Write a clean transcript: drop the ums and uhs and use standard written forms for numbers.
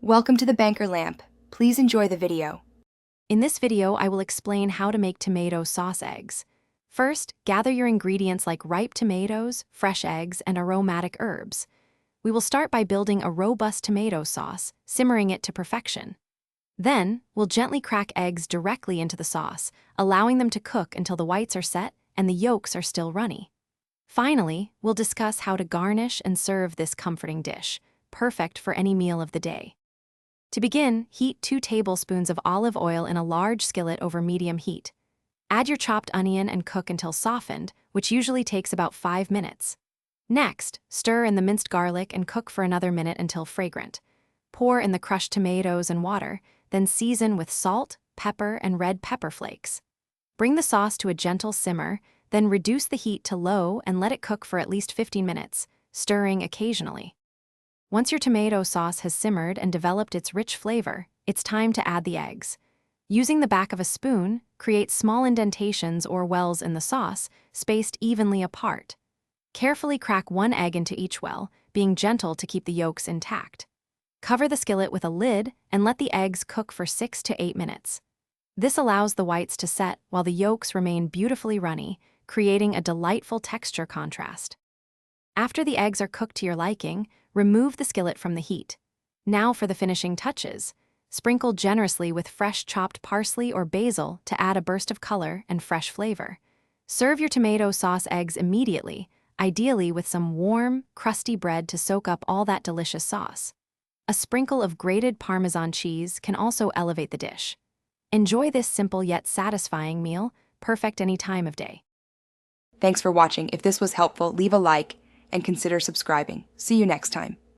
Welcome to the Banker Lamp. Please enjoy the video. In this video, I will explain how to make tomato sauce eggs. First, gather your ingredients like ripe tomatoes, fresh eggs, and aromatic herbs. We will start by building a robust tomato sauce, simmering it to perfection. Then, we'll gently crack eggs directly into the sauce, allowing them to cook until the whites are set and the yolks are still runny. Finally, we'll discuss how to garnish and serve this comforting dish, perfect for any meal of the day. To begin, heat 2 tablespoons of olive oil in a large skillet over medium heat. Add your chopped onion and cook until softened, which usually takes about 5 minutes. Next, stir in the minced garlic and cook for another minute until fragrant. Pour in the crushed tomatoes and water, then season with salt, pepper, and red pepper flakes. Bring the sauce to a gentle simmer, then reduce the heat to low and let it cook for at least 15 minutes, stirring occasionally. Once your tomato sauce has simmered and developed its rich flavor, it's time to add the eggs. Using the back of a spoon, create small indentations or wells in the sauce, spaced evenly apart. Carefully crack 1 egg into each well, being gentle to keep the yolks intact. Cover the skillet with a lid and let the eggs cook for 6 to 8 minutes. This allows the whites to set while the yolks remain beautifully runny, creating a delightful texture contrast. After the eggs are cooked to your liking, remove the skillet from the heat. Now for the finishing touches. Sprinkle generously with fresh chopped parsley or basil to add a burst of color and fresh flavor. Serve your tomato sauce eggs immediately, ideally with some warm, crusty bread to soak up all that delicious sauce. A sprinkle of grated Parmesan cheese can also elevate the dish. Enjoy this simple yet satisfying meal, perfect any time of day. Thanks for watching. If this was helpful, leave a like and consider subscribing. See you next time.